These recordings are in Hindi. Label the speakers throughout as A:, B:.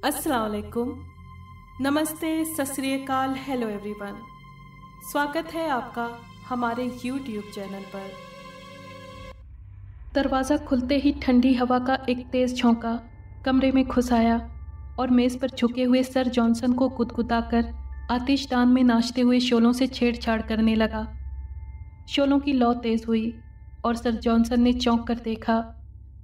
A: अस्सलाम वालेकुम, नमस्ते, सत श्री अकाल, हेलो एवरीवन। स्वागत है आपका हमारे YouTube चैनल पर। दरवाज़ा खुलते ही ठंडी हवा का एक तेज़ झोंका कमरे में घुस आया और मेज़ पर झुके हुए सर जॉनसन को गुदगुदाकर आतिशदान में नाचते हुए शोलों से छेड़छाड़ करने लगा। शोलों की लौ तेज़ हुई और सर जॉनसन ने चौंक कर देखा।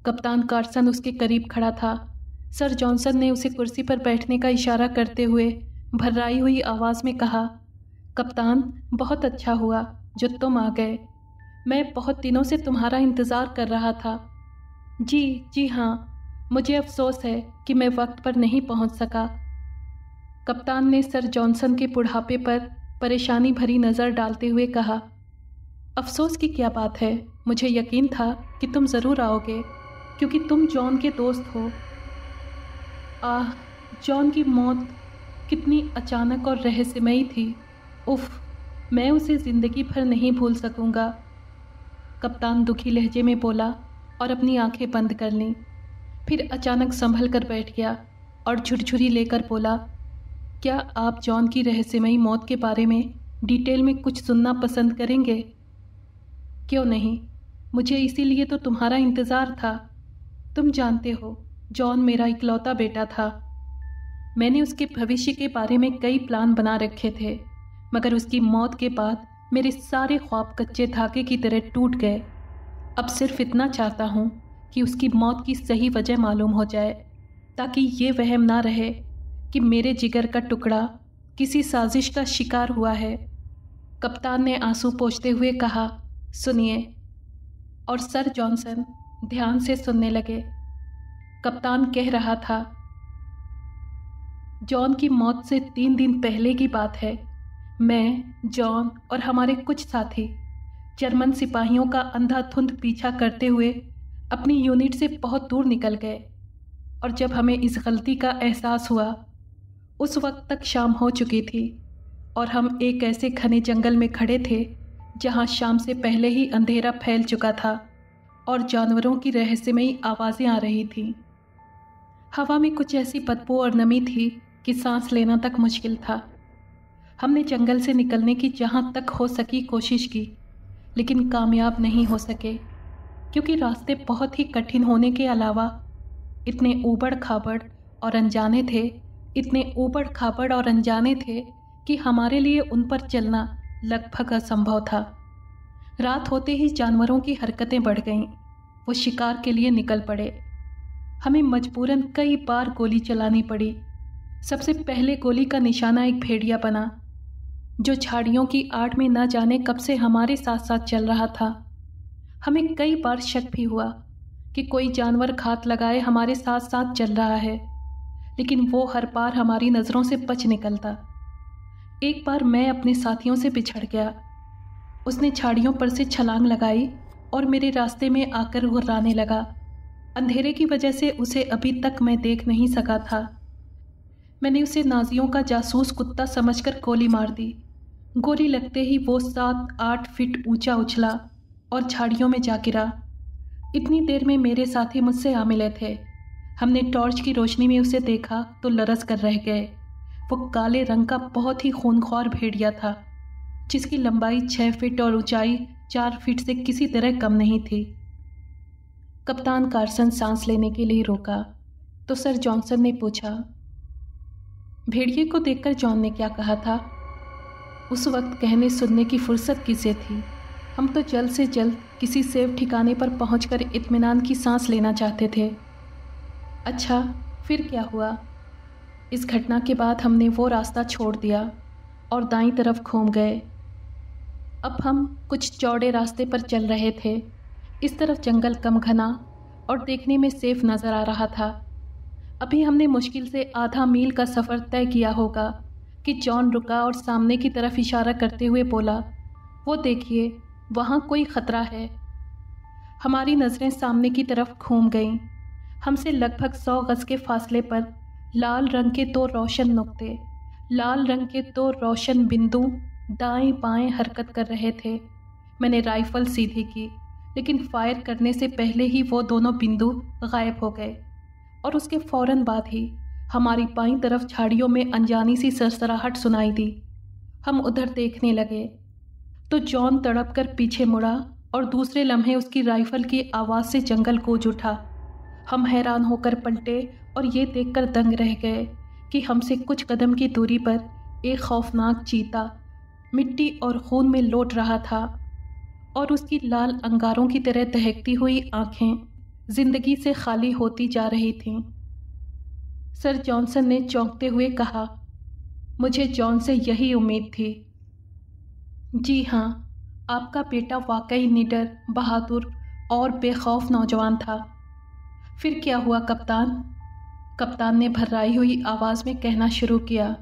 A: कप्तान कार्सन उसके करीब खड़ा था। सर जॉनसन ने उसे कुर्सी पर बैठने का इशारा करते हुए भर्राई हुई आवाज़ में कहा, कप्तान, बहुत अच्छा हुआ जो तुम आ गए। मैं बहुत दिनों से तुम्हारा इंतज़ार कर रहा था। जी हाँ, मुझे अफसोस है कि मैं वक्त पर नहीं पहुंच सका। कप्तान ने सर जॉनसन के बुढ़ापे पर परेशानी भरी नज़र डालते हुए कहा, अफसोस की क्या बात है, मुझे यकीन था कि तुम ज़रूर आओगे क्योंकि तुम जॉन के दोस्त हो। जॉन की मौत कितनी अचानक और रहस्यमयी थी। उफ़, मैं उसे ज़िंदगी भर नहीं भूल सकूँगा। कप्तान दुखी लहजे में बोला और अपनी आंखें बंद कर लीं। फिर अचानक संभल कर बैठ गया और झुरझुरी लेकर बोला, क्या आप जॉन की रहस्यमयी मौत के बारे में डिटेल में कुछ सुनना पसंद करेंगे? क्यों नहीं, मुझे इसीलिए तो तुम्हारा इंतज़ार था। तुम जानते हो, जॉन मेरा इकलौता बेटा था। मैंने उसके भविष्य के बारे में कई प्लान बना रखे थे, मगर उसकी मौत के बाद मेरे सारे ख्वाब कच्चे धागे की तरह टूट गए। अब सिर्फ इतना चाहता हूँ कि उसकी मौत की सही वजह मालूम हो जाए, ताकि ये वहम ना रहे कि मेरे जिगर का टुकड़ा किसी साजिश का शिकार हुआ है। कप्तान ने आंसू पोंछते हुए कहा, सुनिए। और सर जॉनसन ध्यान से सुनने लगे। कप्तान कह रहा था, जॉन की मौत से 3 दिन पहले की बात है। मैं, जॉन और हमारे कुछ साथी जर्मन सिपाहियों का अंधाधुंध पीछा करते हुए अपनी यूनिट से बहुत दूर निकल गए और जब हमें इस गलती का एहसास हुआ, उस वक्त तक शाम हो चुकी थी और हम एक ऐसे घने जंगल में खड़े थे जहां शाम से पहले ही अंधेरा फैल चुका था और जानवरों की रहस्यमयी आवाज़ें आ रही थीं। हवा में कुछ ऐसी बदबू और नमी थी कि सांस लेना तक मुश्किल था। हमने जंगल से निकलने की जहाँ तक हो सकी कोशिश की, लेकिन कामयाब नहीं हो सके क्योंकि रास्ते बहुत ही कठिन होने के अलावा इतने ऊबड़ खाबड़ और अनजाने थे कि हमारे लिए उन पर चलना लगभग असंभव था। रात होते ही जानवरों की हरकतें बढ़ गईं। वो शिकार के लिए निकल पड़े। हमें मजबूरन कई बार गोली चलानी पड़ी। सबसे पहले गोली का निशाना एक भेड़िया बना, जो झाड़ियों की आड़ में न जाने कब से हमारे साथ साथ चल रहा था। हमें कई बार शक भी हुआ कि कोई जानवर घात लगाए हमारे साथ साथ चल रहा है, लेकिन वो हर बार हमारी नज़रों से बच निकलता। एक बार मैं अपने साथियों से बिछड़ गया। उसने झाड़ियों पर से छलांग लगाई और मेरे रास्ते में आकर गुर्राने लगा। अंधेरे की वजह से उसे अभी तक मैं देख नहीं सका था। मैंने उसे नाजियों का जासूस कुत्ता समझकर गोली मार दी। गोली लगते ही वो 7-8 फीट ऊंचा उछला और झाड़ियों में जा गिरा। इतनी देर में मेरे साथी मुझसे आ मिले थे। हमने टॉर्च की रोशनी में उसे देखा तो लरस कर रह गए। वो काले रंग का बहुत ही खूनख्वार भेड़िया था, जिसकी लंबाई 6 फीट और ऊंचाई 4 फीट से किसी तरह कम नहीं थी। कप्तान कार्सन सांस लेने के लिए रोका तो सर जॉनसन ने पूछा, भेड़िए को देखकर जॉन ने क्या कहा था? उस वक्त कहने सुनने की फुर्सत किसे थी? हम तो जल्द से जल्द किसी सेफ ठिकाने पर पहुंचकर इत्मीनान की सांस लेना चाहते थे। अच्छा, फिर क्या हुआ? इस घटना के बाद हमने वो रास्ता छोड़ दिया और दाईं तरफ घूम गए। अब हम कुछ चौड़े रास्ते पर चल रहे थे। इस तरफ जंगल कम घना और देखने में सेफ नज़र आ रहा था। अभी हमने मुश्किल से आधा मील का सफ़र तय किया होगा कि जॉन रुका और सामने की तरफ इशारा करते हुए बोला, वो देखिए, वहाँ कोई ख़तरा है। हमारी नज़रें सामने की तरफ घूम गईं। हमसे लगभग 100 गज़ के फासले पर लाल रंग के 2 रोशन नुक्ते, लाल रंग के 2 रोशन बिंदु दाएं बाएं हरकत कर रहे थे। मैंने राइफल सीधी की, लेकिन फायर करने से पहले ही वो दोनों बिंदु गायब हो गए और उसके फ़ौरन बाद ही हमारी बाईं तरफ झाड़ियों में अनजानी सी सरसराहट सुनाई दी। हम उधर देखने लगे तो जॉन तड़प कर पीछे मुड़ा और दूसरे लम्हे उसकी राइफल की आवाज़ से जंगल गूंज उठा। हम हैरान होकर पलटे और ये देखकर दंग रह गए कि हमसे कुछ कदम की दूरी पर एक खौफनाक चीता मिट्टी और खून में लौट रहा था और उसकी लाल अंगारों की तरह दहकती हुई आंखें जिंदगी से खाली होती जा रही थीं। सर जॉनसन ने चौंकते हुए कहा, मुझे जॉन से यही उम्मीद थी। जी हाँ, आपका बेटा वाकई निडर, बहादुर और बेखौफ नौजवान था। फिर क्या हुआ कप्तान? कप्तान ने भर्राई हुई आवाज़ में कहना शुरू किया।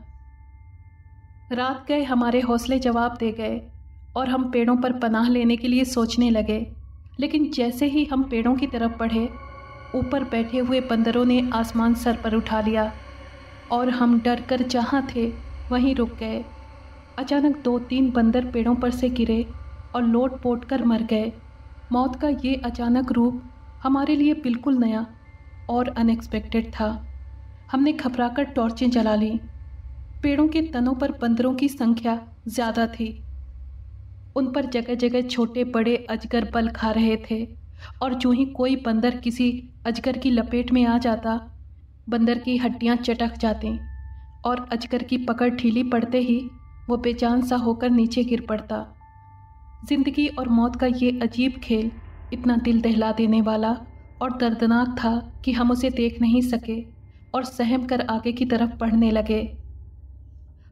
A: रात गए हमारे हौसले जवाब दे गए और हम पेड़ों पर पनाह लेने के लिए सोचने लगे, लेकिन जैसे ही हम पेड़ों की तरफ बढ़े, ऊपर बैठे हुए बंदरों ने आसमान सर पर उठा लिया और हम डर कर जहाँ थे वहीं रुक गए। अचानक 2-3 बंदर पेड़ों पर से गिरे और लोट पोट कर मर गए। मौत का ये अचानक रूप हमारे लिए बिल्कुल नया और अनएक्सपेक्टेड था। हमने घबराकर टॉर्चें जला लीं। पेड़ों के तनों पर बंदरों की संख्या ज़्यादा थी। उन पर जगह जगह छोटे बड़े अजगर बल खा रहे थे और जो ही कोई बंदर किसी अजगर की लपेट में आ जाता, बंदर की हड्डियां चटक जाती और अजगर की पकड़ ढीली पड़ते ही वो बेजान सा होकर नीचे गिर पड़ता। जिंदगी और मौत का ये अजीब खेल इतना दिल दहला देने वाला और दर्दनाक था कि हम उसे देख नहीं सके और सहम कर आगे की तरफ बढ़ने लगे।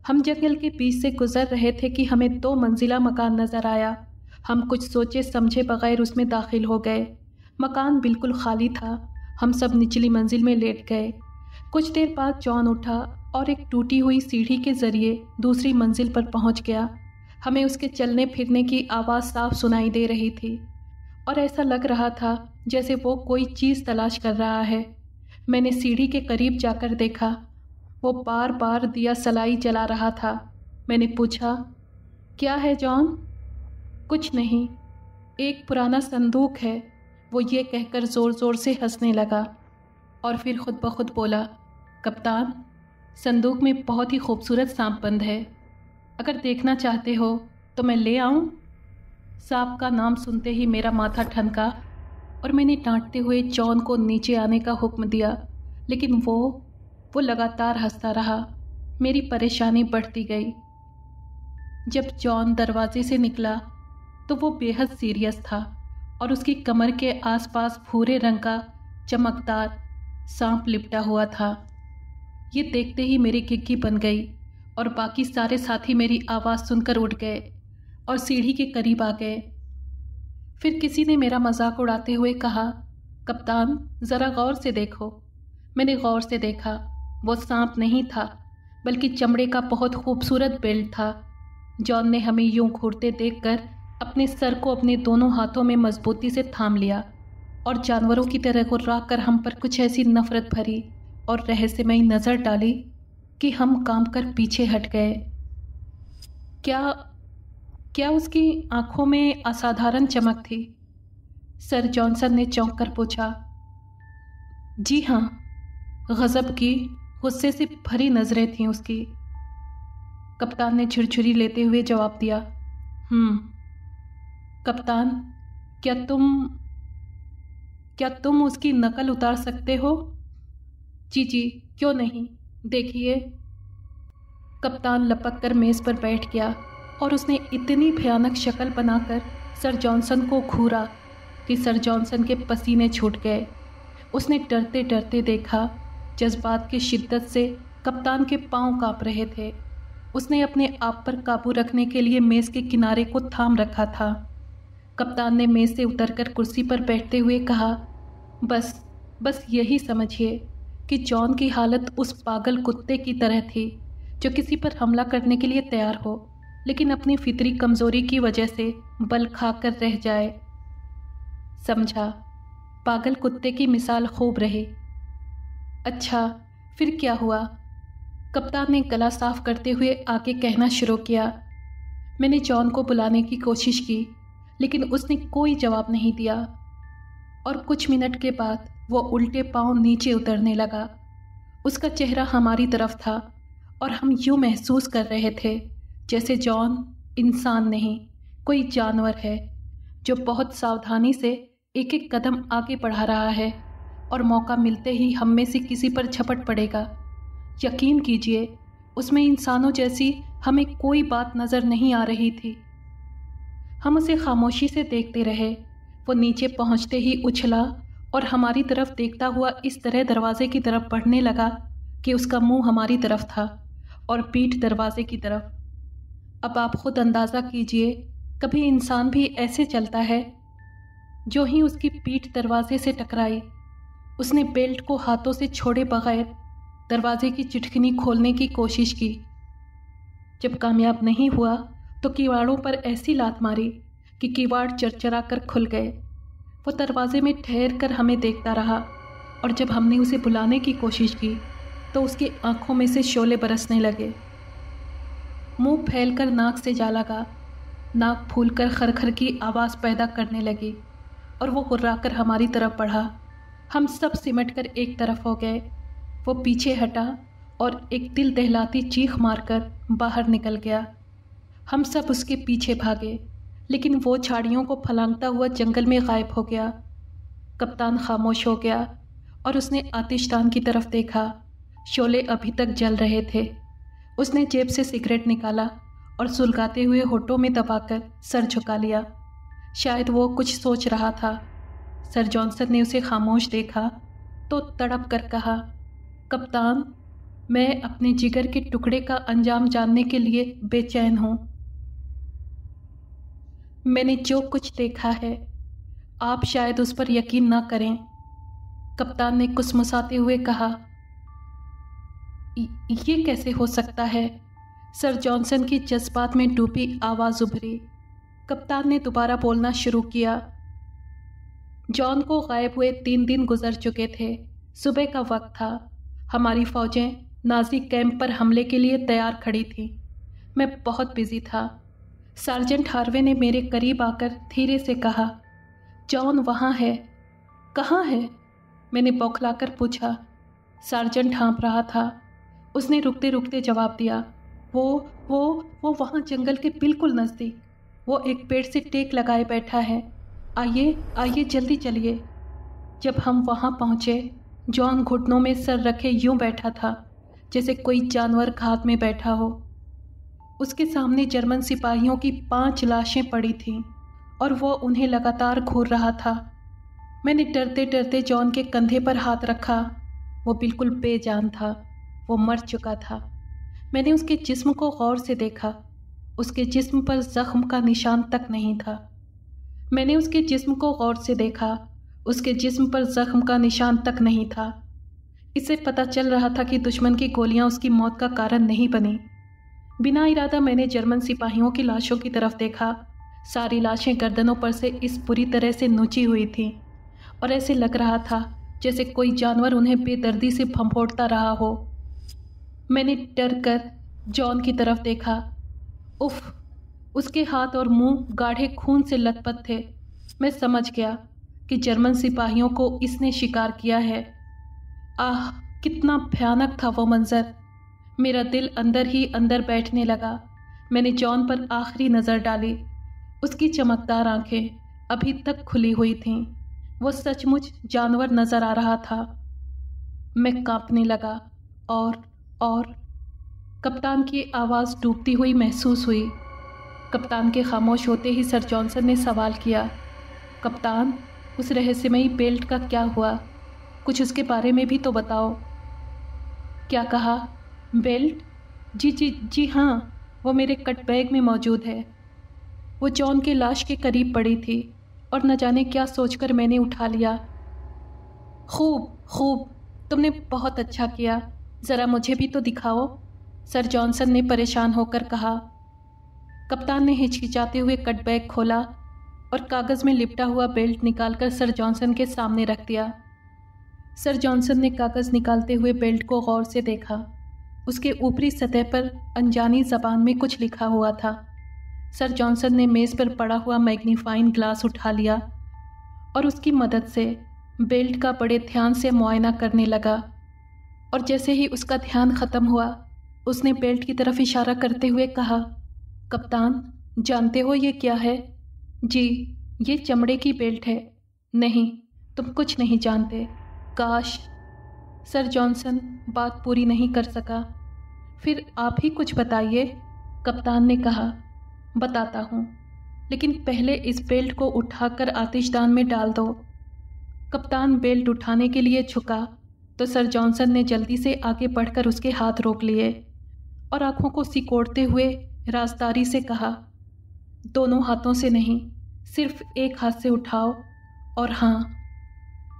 A: हम जंगल के बीच से गुजर रहे थे कि हमें 2 मंजिला मकान नज़र आया। हम कुछ सोचे समझे बगैर उसमें दाखिल हो गए। मकान बिल्कुल खाली था। हम सब निचली मंजिल में लेट गए। कुछ देर बाद जॉन उठा और एक टूटी हुई सीढ़ी के ज़रिए दूसरी मंजिल पर पहुंच गया। हमें उसके चलने फिरने की आवाज़ साफ सुनाई दे रही थी और ऐसा लग रहा था जैसे वो कोई चीज़ तलाश कर रहा है। मैंने सीढ़ी के करीब जाकर देखा। वो बार बार दिया सलाई जला रहा था। मैंने पूछा, क्या है जॉन? कुछ नहीं, एक पुराना संदूक है। वो ये कहकर ज़ोर ज़ोर से हंसने लगा और फिर खुद ब खुद बोला, कप्तान, संदूक में बहुत ही खूबसूरत सांप बंद है। अगर देखना चाहते हो तो मैं ले आऊं? सांप का नाम सुनते ही मेरा माथा ठनका और मैंने डांटते हुए जॉन को नीचे आने का हुक्म दिया, लेकिन वो लगातार हंसता रहा। मेरी परेशानी बढ़ती गई। जब जॉन दरवाजे से निकला तो वो बेहद सीरियस था और उसकी कमर के आसपास भूरे रंग का चमकदार सांप लिपटा हुआ था। ये देखते ही मेरी घिघी बन गई और बाकी सारे साथी मेरी आवाज़ सुनकर उठ गए और सीढ़ी के करीब आ गए। फिर किसी ने मेरा मजाक उड़ाते हुए कहा, कप्तान, ज़रा गौर से देखो। मैंने गौर से देखा। वो सांप नहीं था, बल्कि चमड़े का बहुत खूबसूरत बेल्ट था। जॉन ने हमें यूं घूरते देखकर अपने सर को अपने दोनों हाथों में मजबूती से थाम लिया और जानवरों की तरह गुर्रा कर हम पर कुछ ऐसी नफरत भरी और रहस्यमयी नज़र डाली कि हम काम कर पीछे हट गए। क्या उसकी आंखों में असाधारण चमक थी? सर जॉनसन ने चौंक कर पूछा। जी हाँ, गज़ब की, गुस्से से भरी नज़रें थीं उसकी। कप्तान ने छुरछुरी लेते हुए जवाब दिया। कप्तान, क्या तुम उसकी नकल उतार सकते हो? जी, क्यों नहीं, देखिए। कप्तान लपक कर मेज़ पर बैठ गया और उसने इतनी भयानक शक्ल बनाकर सर जॉनसन को घूरा कि सर जॉनसन के पसीने छूट गए। उसने डरते डरते देखा। जज्बात की शिद्दत से कप्तान के पांव कांप रहे थे। उसने अपने आप पर काबू रखने के लिए मेज़ के किनारे को थाम रखा था। कप्तान ने मेज़ से उतरकर कुर्सी पर बैठते हुए कहा, बस यही समझिए कि जॉन की हालत उस पागल कुत्ते की तरह थी जो किसी पर हमला करने के लिए तैयार हो, लेकिन अपनी फितरी कमज़ोरी की वजह से बल खाकर रह जाए। समझा? पागल कुत्ते की मिसाल खूब रही। अच्छा, फिर क्या हुआ? कप्तान ने गला साफ करते हुए आगे कहना शुरू किया। मैंने जॉन को बुलाने की कोशिश की, लेकिन उसने कोई जवाब नहीं दिया और कुछ मिनट के बाद वो उल्टे पांव नीचे उतरने लगा। उसका चेहरा हमारी तरफ था और हम यूं महसूस कर रहे थे जैसे जॉन इंसान नहीं, कोई जानवर है जो बहुत सावधानी से एक एक कदम आगे बढ़ा रहा है और मौका मिलते ही हम में से किसी पर झपट पड़ेगा। यकीन कीजिए, उसमें इंसानों जैसी हमें कोई बात नज़र नहीं आ रही थी। हम उसे खामोशी से देखते रहे। वो नीचे पहुंचते ही उछला और हमारी तरफ देखता हुआ इस तरह दरवाजे की तरफ बढ़ने लगा कि उसका मुंह हमारी तरफ था और पीठ दरवाजे की तरफ। अब आप खुद अंदाज़ा कीजिए, कभी इंसान भी ऐसे चलता है? जो ही उसकी पीठ दरवाजे से टकराई, उसने बेल्ट को हाथों से छोड़े बगैर दरवाजे की चिटकनी खोलने की कोशिश की। जब कामयाब नहीं हुआ तो किवाड़ों पर ऐसी लात मारी कि किवाड़ चरचरा कर खुल गए। वो दरवाजे में ठहर कर हमें देखता रहा और जब हमने उसे बुलाने की कोशिश की तो उसकी आंखों में से शोले बरसने लगे। मुंह फैलकर नाक से जा लगा, नाक फूलकर खरखर की आवाज़ पैदा करने लगी और वो हुर्राकर हमारी तरफ बढ़ा। हम सब सिमट कर एक तरफ हो गए। वो पीछे हटा और एक दिल दहलाती चीख मारकर बाहर निकल गया। हम सब उसके पीछे भागे, लेकिन वो झाड़ियों को फलांगता हुआ जंगल में गायब हो गया। कप्तान खामोश हो गया और उसने आतिशदान की तरफ देखा। शोले अभी तक जल रहे थे। उसने जेब से सिगरेट निकाला और सुलगाते हुए होठों में दबाकर सर झुका लिया। शायद वो कुछ सोच रहा था। सर जॉनसन ने उसे खामोश देखा तो तड़प कर कहा, कप्तान, मैं अपने जिगर के टुकड़े का अंजाम जानने के लिए बेचैन हूँ। मैंने जो कुछ देखा है, आप शायद उस पर यकीन ना करें। कप्तान ने कुसमुसाते हुए कहा, ये कैसे हो सकता है? सर जॉनसन की जज्बात में डूबी आवाज़ उभरी। कप्तान ने दोबारा बोलना शुरू किया। जॉन को गायब हुए 3 दिन गुजर चुके थे। सुबह का वक्त था। हमारी फ़ौजें नाज़ी कैंप पर हमले के लिए तैयार खड़ी थीं। मैं बहुत बिजी था। सार्जेंट हार्वे ने मेरे करीब आकर धीरे से कहा, जॉन वहाँ है। कहाँ है? मैंने बौखलाकर पूछा। सार्जेंट हाँफ रहा था। उसने रुकते रुकते जवाब दिया, वो वहाँ जंगल के बिल्कुल नज़दीक। वो एक पेड़ से टेक लगाए बैठा है। आइए जल्दी चलिए। जब हम वहाँ पहुँचे, जॉन घुटनों में सर रखे यूं बैठा था जैसे कोई जानवर घात में बैठा हो। उसके सामने जर्मन सिपाहियों की 5 लाशें पड़ी थीं और वो उन्हें लगातार घूर रहा था। मैंने डरते डरते जॉन के कंधे पर हाथ रखा। वो बिल्कुल बेजान था। वो मर चुका था। मैंने उसके जिस्म को गौर से देखा। उसके जिस्म पर जख्म का निशान तक नहीं था। मैंने उसके जिस्म को गौर से देखा। उसके जिस्म पर जख्म का निशान तक नहीं था। इससे पता चल रहा था कि दुश्मन की गोलियां उसकी मौत का कारण नहीं बनी। बिना इरादा मैंने जर्मन सिपाहियों की लाशों की तरफ देखा। सारी लाशें गर्दनों पर से इस पूरी तरह से नोची हुई थीं और ऐसे लग रहा था जैसे कोई जानवर उन्हें बेदर्दी से फंफोड़ता रहा हो। मैंने डर कर जॉन की तरफ देखा। उफ, उसके हाथ और मुंह गाढ़े खून से लथपथ थे। मैं समझ गया कि जर्मन सिपाहियों को इसने शिकार किया है। आह, कितना भयानक था वो मंजर। मेरा दिल अंदर ही अंदर बैठने लगा। मैंने जॉन पर आखिरी नज़र डाली। उसकी चमकदार आंखें अभी तक खुली हुई थीं। वो सचमुच जानवर नज़र आ रहा था। मैं कांपने लगा और कप्तान की आवाज़ डूबती हुई महसूस हुई। कप्तान के खामोश होते ही सर जॉनसन ने सवाल किया, कप्तान, उस रहस्यमयी बेल्ट का क्या हुआ? कुछ उसके बारे में भी तो बताओ। क्या कहा? बेल्ट? जी हाँ, वो मेरे कट बैग में मौजूद है। वो जॉन के लाश के करीब पड़ी थी और न जाने क्या सोचकर मैंने उठा लिया। खूब, तुमने बहुत अच्छा किया। ज़रा मुझे भी तो दिखाओ, सर जॉनसन ने परेशान होकर कहा। कप्तान ने हिचकिचाते हुए कट बैग खोला और कागज़ में लिपटा हुआ बेल्ट निकालकर सर जॉनसन के सामने रख दिया। सर जॉनसन ने कागज़ निकालते हुए बेल्ट को गौर से देखा। उसके ऊपरी सतह पर अनजानी ज़बान में कुछ लिखा हुआ था। सर जॉनसन ने मेज़ पर पड़ा हुआ मैग्नीफाइंग ग्लास उठा लिया और उसकी मदद से बेल्ट का बड़े ध्यान से मुआयना करने लगा। और जैसे ही उसका ध्यान ख़त्म हुआ, उसने बेल्ट की तरफ इशारा करते हुए कहा, कप्तान, जानते हो ये क्या है? जी, ये चमड़े की बेल्ट है। नहीं, तुम कुछ नहीं जानते। काश। सर जॉनसन बात पूरी नहीं कर सका। फिर आप ही कुछ बताइए, कप्तान ने कहा। बताता हूँ, लेकिन पहले इस बेल्ट को उठाकर आतिशदान में डाल दो। कप्तान बेल्ट उठाने के लिए झुका तो सर जॉनसन ने जल्दी से आगे बढ़कर उसके हाथ रोक लिए और आंखों को सिकोड़ते हुए राजदारी से कहा, दोनों हाथों से नहीं, सिर्फ एक हाथ से उठाओ। और हाँ,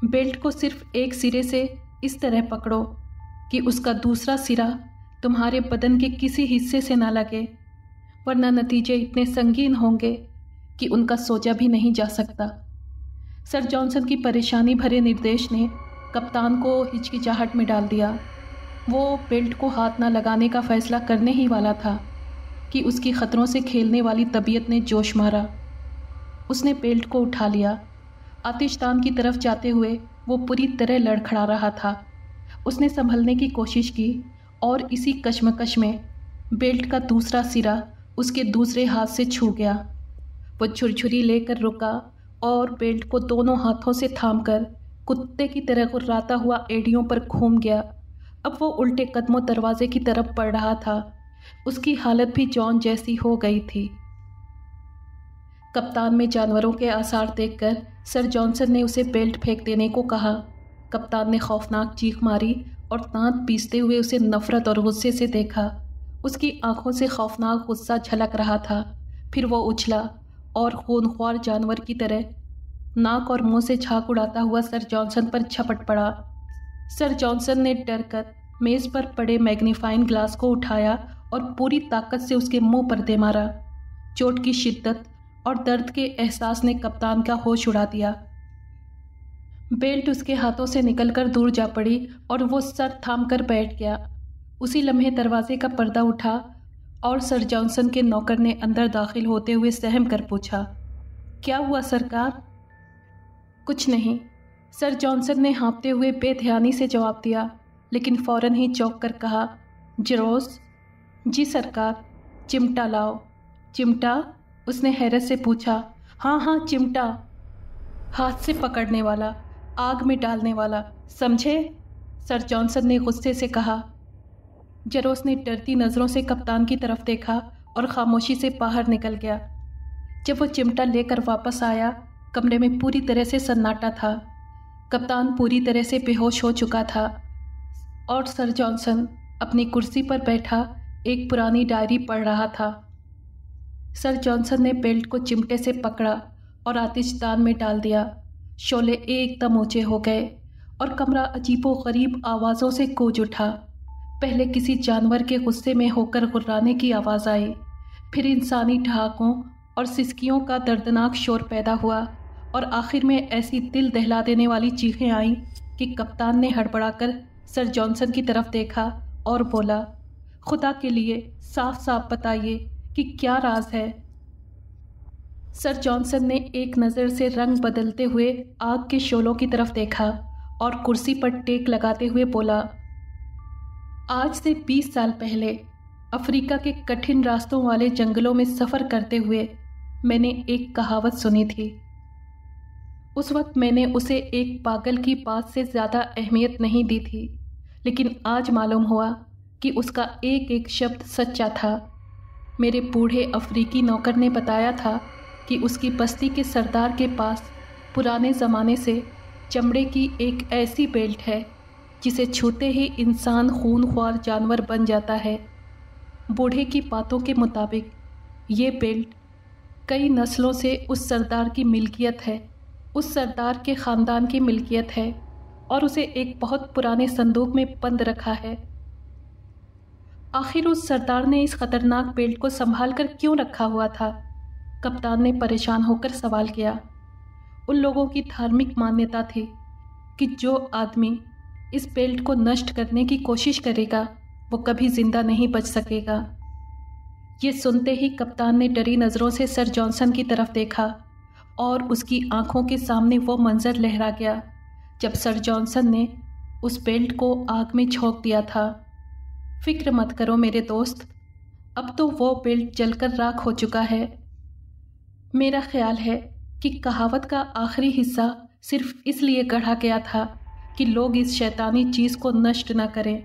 A: बेल्ट को सिर्फ एक सिरे से इस तरह पकड़ो कि उसका दूसरा सिरा तुम्हारे बदन के किसी हिस्से से ना लगे, वरना नतीजे इतने संगीन होंगे कि उनका सोचा भी नहीं जा सकता। सर जॉनसन की परेशानी भरे निर्देश ने कप्तान को हिचकिचाहट में डाल दिया। वो बेल्ट को हाथ न लगाने का फैसला करने ही वाला था कि उसकी ख़तरों से खेलने वाली तबीयत ने जोश मारा। उसने बेल्ट को उठा लिया। आतिशदान की तरफ जाते हुए वो पूरी तरह लड़खड़ा रहा था। उसने संभलने की कोशिश की और इसी कश्मकश में बेल्ट का दूसरा सिरा उसके दूसरे हाथ से छू गया। वो छुरछुरी लेकर रुका और बेल्ट को दोनों हाथों से थामकर कुत्ते की तरह गुर्राता हुआ एड़ियों पर घूम गया। अब वो उल्टे कदमों दरवाजे की तरफ बढ़ रहा था। उसकी हालत भी जॉन जैसी हो गई थी। कप्तान में जानवरों के आसार देखकर सर जॉनसन ने उसे बेल्ट फेंक देने को कहा। कप्तान ने खौफनाक चीख मारी और दांत पीसते हुए उसे नफरत और गुस्से से देखा। उसकी आंखों से खौफनाक गुस्सा झलक रहा था। फिर वो उछला और खूनख्वार जानवर की तरह नाक और मुंह से झाग उड़ाता हुआ सर जॉनसन पर झपट पड़ा। सर जॉनसन ने डरकर मेज़ पर पड़े मैग्नीफाइंग ग्लास को उठाया और पूरी ताकत से उसके मुंह पर दे मारा। चोट की शिद्दत और दर्द के एहसास ने कप्तान का होश उड़ा दिया। बेल्ट उसके हाथों से निकलकर दूर जा पड़ी और वो सर थाम कर बैठ गया। उसी लम्हे दरवाजे का पर्दा उठा और सर जॉनसन के नौकर ने अंदर दाखिल होते हुए सहम कर पूछा, क्या हुआ सरकार? कुछ नहीं, सर जॉनसन ने हाँफते हुए बेध्यानी से जवाब दिया, लेकिन फ़ौरन ही चौंक कर कहा, जरोस? जी सरकार। चिमटा लाओ। चिमटा? उसने हैरत से पूछा। हाँ हाँ, चिमटा। हाथ से पकड़ने वाला, आग में डालने वाला, समझे? सर जॉनसन ने गुस्से से कहा। जरोस ने डरती नज़रों से कप्तान की तरफ देखा और खामोशी से बाहर निकल गया। जब वो चिमटा लेकर वापस आया, कमरे में पूरी तरह से सन्नाटा था। कप्तान पूरी तरह से बेहोश हो चुका था और सर जॉनसन अपनी कुर्सी पर बैठा एक पुरानी डायरी पढ़ रहा था। सर जॉनसन ने बेल्ट को चिमटे से पकड़ा और आतिशदान में डाल दिया। शोले एकदम ऊंचे हो गए और कमरा अजीबोगरीब आवाज़ों से गूंज उठा। पहले किसी जानवर के गुस्से में होकर गुर्राने की आवाज़ आई, फिर इंसानी ठहाकों और सिसकियों का दर्दनाक शोर पैदा हुआ और आखिर में ऐसी दिल दहला देने वाली चीखें आईं कि कप्तान ने हड़बड़ाकर सर जॉनसन की तरफ देखा और बोला, खुदा के लिए साफ साफ बताइए कि क्या राज है। सर जॉनसन ने एक नज़र से रंग बदलते हुए आग के शोलों की तरफ देखा और कुर्सी पर टेक लगाते हुए बोला, आज से 20 साल पहले अफ्रीका के कठिन रास्तों वाले जंगलों में सफ़र करते हुए मैंने एक कहावत सुनी थी। उस वक्त मैंने उसे एक पागल की बात से ज़्यादा अहमियत नहीं दी थी, लेकिन आज मालूम हुआ कि उसका एक एक शब्द सच्चा था। मेरे बूढ़े अफ्रीकी नौकर ने बताया था कि उसकी बस्ती के सरदार के पास पुराने ज़माने से चमड़े की एक ऐसी बेल्ट है जिसे छूते ही इंसान खूनख्वार जानवर बन जाता है। बूढ़े की बातों के मुताबिक ये बेल्ट कई नस्लों से उस सरदार की मिल्कियत है, उस सरदार के ख़ानदान की मिल्कियत है और उसे एक बहुत पुराने संदूक में बंद रखा है। आखिर उस सरदार ने इस ख़तरनाक बेल्ट को संभाल कर क्यों रखा हुआ था? कप्तान ने परेशान होकर सवाल किया। उन लोगों की धार्मिक मान्यता थी कि जो आदमी इस बेल्ट को नष्ट करने की कोशिश करेगा वो कभी ज़िंदा नहीं बच सकेगा। ये सुनते ही कप्तान ने डरी नज़रों से सर जॉनसन की तरफ देखा और उसकी आंखों के सामने वो मंजर लहरा गया जब सर जॉनसन ने उस बेल्ट को आग में झोंक दिया था। फिक्र मत करो मेरे दोस्त, अब तो वो बेल्ट जलकर राख हो चुका है। मेरा ख्याल है कि कहावत का आखिरी हिस्सा सिर्फ इसलिए गढ़ा गया था कि लोग इस शैतानी चीज़ को नष्ट न करें।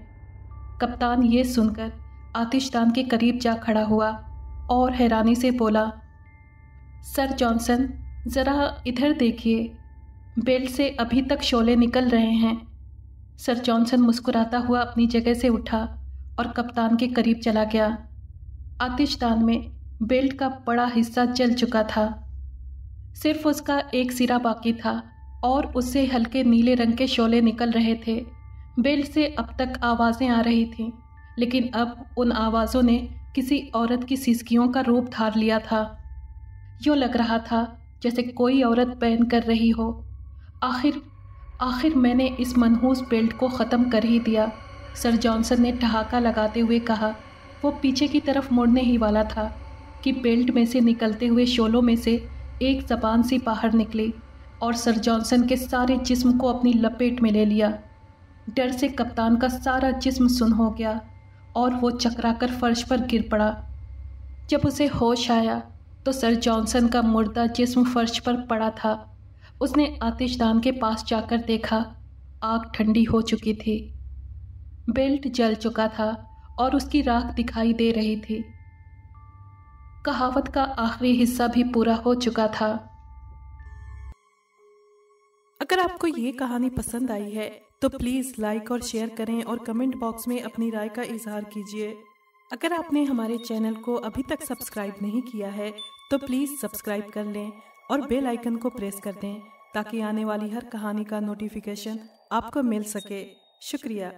A: कप्तान ये सुनकर आतिशदान के करीब जा खड़ा हुआ और हैरानी से बोला, सर जॉनसन ज़रा इधर देखिए, बेल्ट से अभी तक शोले निकल रहे हैं। सर जॉनसन मुस्कुराता हुआ अपनी जगह से उठा और कप्तान के करीब चला गया। आतिशदान में बेल्ट का बड़ा हिस्सा जल चुका था, सिर्फ उसका एक सिरा बाकी था और उससे हल्के नीले रंग के शोले निकल रहे थे। बेल्ट से अब तक आवाज़ें आ रही थीं, लेकिन अब उन आवाज़ों ने किसी औरत की सिसकियों का रूप धार लिया था। यूँ लग रहा था जैसे कोई औरत बैन कर रही हो। आखिर मैंने इस मनहूस बेल्ट को ख़त्म कर ही दिया, सर जॉनसन ने ठहाका लगाते हुए कहा। वो पीछे की तरफ मुड़ने ही वाला था कि बेल्ट में से निकलते हुए शोलों में से एक ज़बान सी बाहर निकली और सर जॉनसन के सारे जिस्म को अपनी लपेट में ले लिया। डर से कप्तान का सारा जिस्म सुन्न हो गया और वो चकराकर फर्श पर गिर पड़ा। जब उसे होश आया तो सर जॉनसन का मुर्दा जिस्म फर्श पर पड़ा था। उसने आतिशदान के पास जाकर देखा, आग ठंडी हो चुकी थी, बेल्ट जल चुका था और उसकी राख दिखाई दे रही थी। कहावत का आखिरी हिस्सा भी पूरा हो चुका था।
B: अगर आपको ये कहानी पसंद आई है तो प्लीज़ लाइक और शेयर करें और कमेंट बॉक्स में अपनी राय का इजहार कीजिए। अगर आपने हमारे चैनल को अभी तक सब्सक्राइब नहीं किया है तो प्लीज़ सब्सक्राइब कर लें और बेल आइकन को प्रेस कर दें ताकि आने वाली हर कहानी का नोटिफिकेशन आपको मिल सके। शुक्रिया।